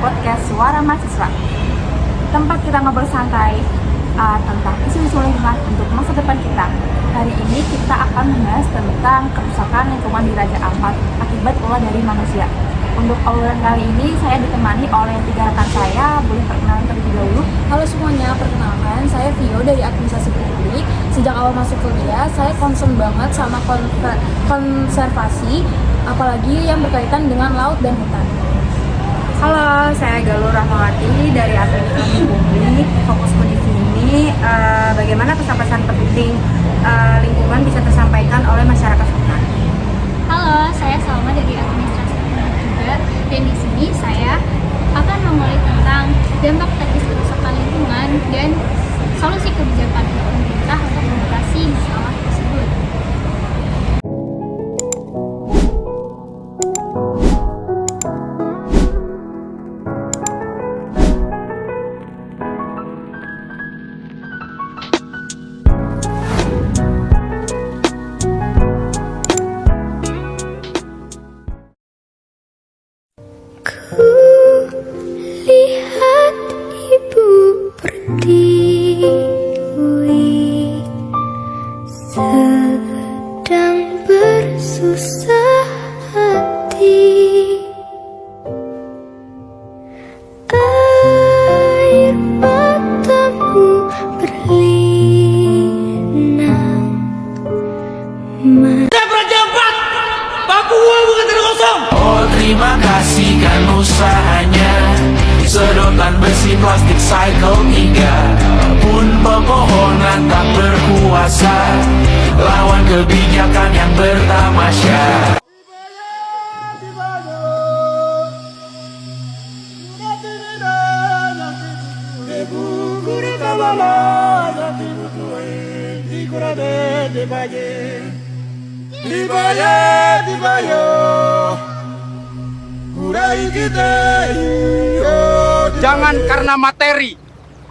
podcast Suara Mahasiswa. Tempat kita ngobrol santai tentang isu-isu lingkungan untuk masa depan kita. Hari ini kita akan membahas tentang kerusakan lingkungan di Raja Ampat akibat ulah dari manusia. Untuk obrolan kali ini saya ditemani oleh 3 rekan saya. Boleh perkenalan terlebih dahulu? Halo semuanya, perkenalkan saya Vio dari Administrasi Publik. Sejak awal masuk kuliah, saya concern banget sama konservasi, apalagi yang berkaitan dengan laut dan hutan. Halo, saya Galuh Rahmawati dari Administrasi Publik. Fokusku di sini bagaimana pesan-pesan penting lingkungan bisa tersampaikan oleh masyarakat sekitar. Halo, saya Salma dari Administrasi Publik juga, dan di sini saya akan memulai tentang dampak teknis kerusakan lingkungan dan solusi kebijakan pemerintah untuk mengatasi masalah tersebut. Lihat ibu pertiwi sedang bersusah hati. Air matamu berlinang. Raja Ampat, Papua bukan tanah kosong. Oh, terima kasih kan usahanya. Sedotan besi plastik cycle 3 pun pepohonan tak berkuasa lawan kebijakan yang bertamasya. Jangan karena materi,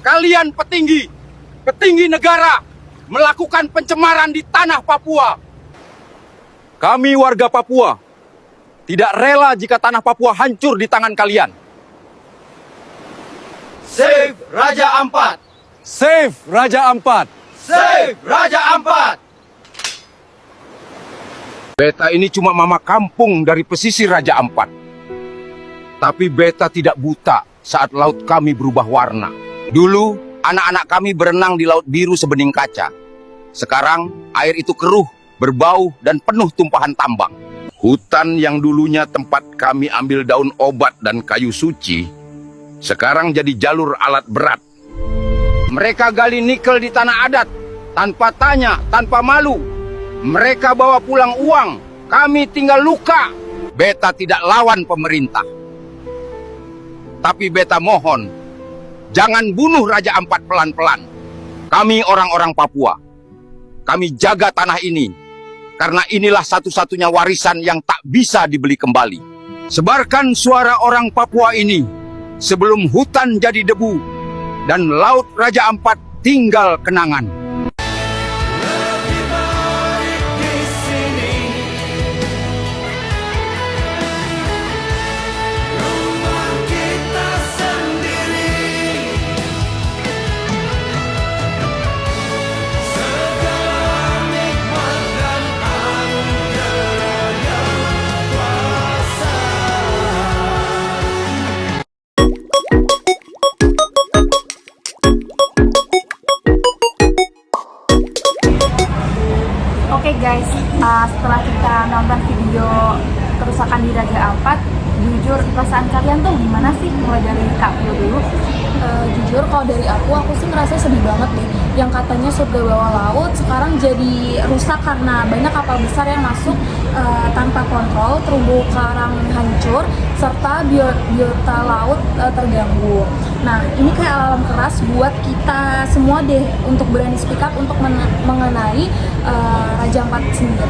kalian petinggi negara, melakukan pencemaran di tanah Papua. Kami warga Papua tidak rela jika tanah Papua hancur di tangan kalian. Save Raja Ampat! Save Raja Ampat! Save Raja Ampat! Beta ini cuma mama kampung dari pesisir Raja Ampat. Tapi beta tidak buta saat laut kami berubah warna. Dulu, anak-anak kami berenang di laut biru sebening kaca. Sekarang, air itu keruh, berbau, dan penuh tumpahan tambang. Hutan yang dulunya tempat kami ambil daun obat dan kayu suci, sekarang jadi jalur alat berat. Mereka gali nikel di tanah adat, tanpa tanya, tanpa malu. Mereka bawa pulang uang, kami tinggal luka. Beta tidak lawan pemerintah. Tapi beta mohon, jangan bunuh Raja Ampat pelan-pelan. Kami orang-orang Papua. Kami jaga tanah ini, karena inilah satu-satunya warisan yang tak bisa dibeli kembali. Sebarkan suara orang Papua ini, sebelum hutan jadi debu, dan laut Raja Ampat tinggal kenangan. Oke guys, setelah kita nonton video kerusakan di Raja Ampat, jujur perasaan kalian tuh gimana sih? Mulai dari Kak Pio dulu. Jujur kalau dari aku sih ngerasa sedih banget deh. Yang katanya surga bawah laut sekarang jadi rusak karena banyak kapal besar yang masuk tanpa kontrol, terumbu karang hancur, serta biota laut terganggu. Nah, ini kayak alarm keras buat kita semua deh untuk berani speak up untuk mengenai Raja Ampat sendiri.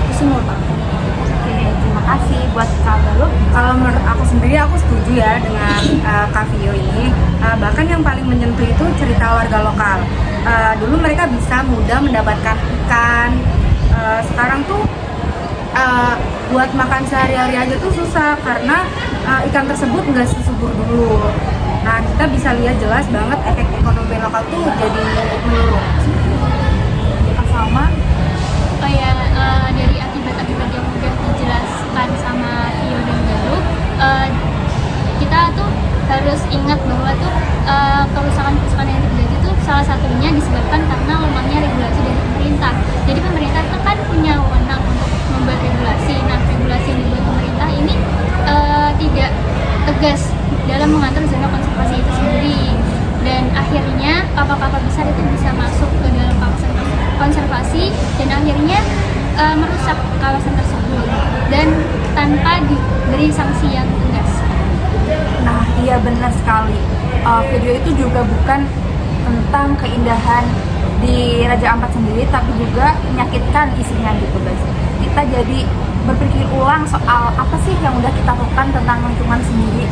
Itu sih menurut aku. Oke, terima kasih buat Kak Galuh. Kalau menurut aku sendiri, aku setuju ya dengan Kak Vio ini. Bahkan yang paling menyentuh itu cerita warga lokal. Dulu mereka bisa mudah mendapatkan ikan. Sekarang tuh buat makan sehari-hari aja tuh susah karena ikan tersebut nggak sesuai libur dulu. Nah, kita bisa lihat jelas banget efek ekonomi lokal tuh jadi menurun. Kak Salma, Kayak dari akibat-akibat yang udah dijelaskan sama Vio dan Galuh, kita tuh harus ingat bahwa tuh kerusakan-kerusakan yang terjadi tuh salah satunya disebabkan karena lemahnya regulasi dari pemerintah. Jadi pemerintah itu kan punya wewenang untuk membuat regulasi. Nah, regulasi yang dibuat pemerintah ini tidak tegas dalam mengatur zona konservasi itu sendiri, dan akhirnya kapal-kapal besar itu bisa masuk ke dalam kawasan konservasi dan akhirnya merusak kawasan tersebut dan tanpa diberi sanksi yang tegas. nah iya benar sekali. Video itu juga bukan tentang keindahan di Raja Ampat sendiri, tapi juga menyakitkan isinya gitu guys. Kita jadi berpikir ulang soal apa sih yang udah kita lakukan tentang lingkungan sendiri.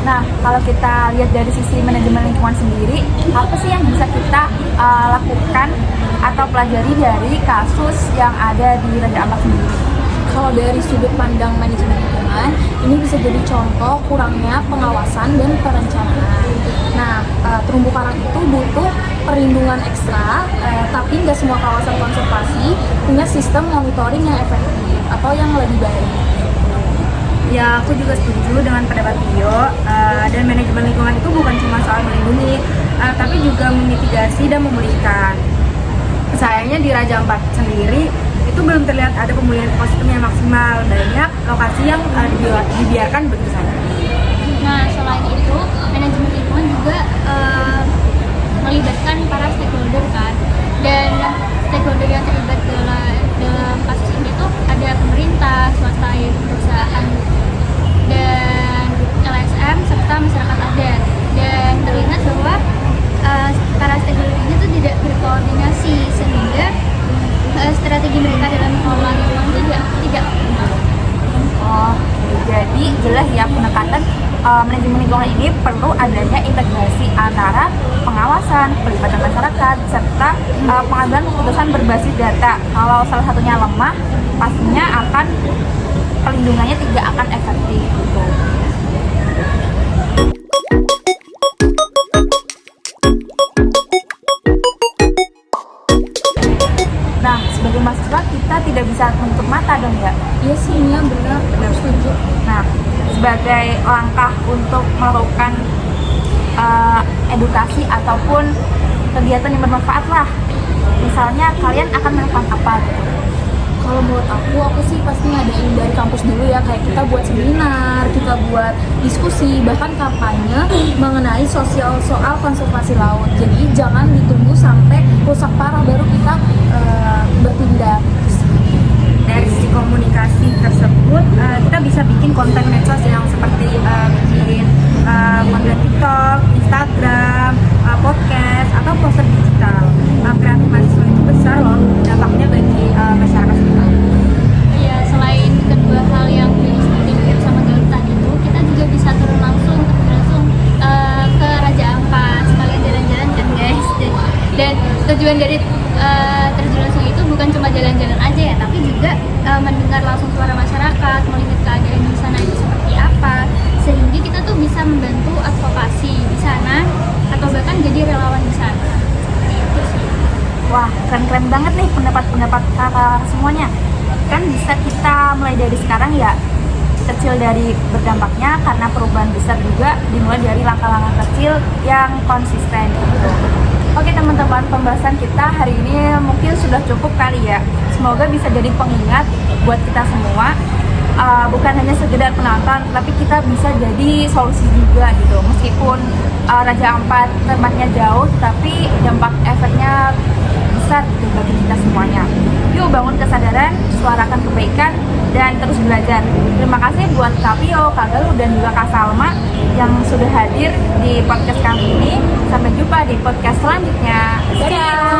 Nah, kalau kita lihat dari sisi manajemen lingkungan sendiri, apa sih yang bisa kita lakukan atau pelajari dari kasus yang ada di Raja Ampat sendiri? Kalau dari sudut pandang manajemen lingkungan, ini bisa jadi contoh kurangnya pengawasan dan perencanaan. Nah, terumbu karang itu butuh perlindungan ekstra, tapi nggak semua kawasan konservasi punya sistem monitoring yang efektif atau yang lebih baik. Ya, aku juga setuju dengan pendapat Tio. Dan manajemen lingkungan itu bukan cuma soal melindungi, tapi juga memitigasi dan memulihkan. Sayangnya di Raja Ampat sendiri itu belum terlihat ada pemulihan ekosistem yang maksimal. Banyak lokasi yang dibiarkan begitu saja. Nah, selain itu, manajemen lingkungan juga melibatkan para stakeholder kan, dan stakeholder yang terlibat dalam kasus ini tuh ada pemerintah, swasta yaitu perusahaan, dan LSM serta masyarakat adat. Dan terlihat bahwa para stakeholder ini tuh tidak berkoordinasi sehingga strategi mereka dalam mengelola lingkungan tidak optimal. Oh, jadi jelas ya pendekatan manajemen lingkungan ini perlu adanya integrasi antara pengawasan, pelibatan masyarakat, serta pengambilan keputusan berbasis data. Kalau salah satunya lemah, pastinya akan pelindungannya tidak akan efektif gitu. Nah, sebagai mahasiswa kita tidak bisa menutup mata dong ya. Iya sih, Nia, benar, setuju. Nah, sebagai langkah untuk melakukan edukasi ataupun kegiatan yang bermanfaat lah. Misalnya kalian akan melakukan apa? Kalau menurut aku sih pasti ngadain dari kampus dulu ya, kayak kita buat seminar, kita buat diskusi, bahkan kampanye mengenai soal konservasi laut. Jadi jangan ditunggu sampai rusak parah baru kita bertindak. Dari sisi komunikasi tersebut, kita bisa bikin konten medsos yang seperti bikin konten TikTok, Instagram, podcast, atau poster digital. Kreatif mahasiswa itu besar loh dampaknya bagi masyarakat sekitar. Ya, selain kedua hal yang disebutin Fir sama Galuh tadi itu, kita juga bisa turun langsung ke Raja Ampat, sekalian jalan-jalan kan guys. Dan tujuan dari terjun langsung itu bukan cuma jalan-jalan aja ya, tapi juga mendengar langsung suara masyarakat, melihat keadaan di sana itu seperti apa, sehingga kita tuh bisa membantu advokasi di sana atau bahkan jadi relawan di sana. Seperti itu sih. Wah, keren-keren banget nih pendapat-pendapat kakak semuanya. Kan bisa kita mulai dari sekarang ya, kecil dari berdampaknya, karena perubahan besar juga dimulai dari langkah-langkah kecil yang konsisten gitu. Oke teman-teman, pembahasan kita hari ini mungkin sudah cukup kali ya. Semoga bisa jadi pengingat buat kita semua. Bukan hanya sekedar penonton, tapi kita bisa jadi solusi juga gitu. Meskipun Raja Ampat tempatnya jauh, tapi dampak efeknya besar gitu bagi kita semuanya. Yuk bangun kesadaran, suarakan kebaikan, dan terus belajar. Terima kasih buat Kak Pio, Kak Galuh, dan juga Kak Salma yang sudah hadir di podcast kali ini. Sampai jumpa di podcast selanjutnya. Dadah!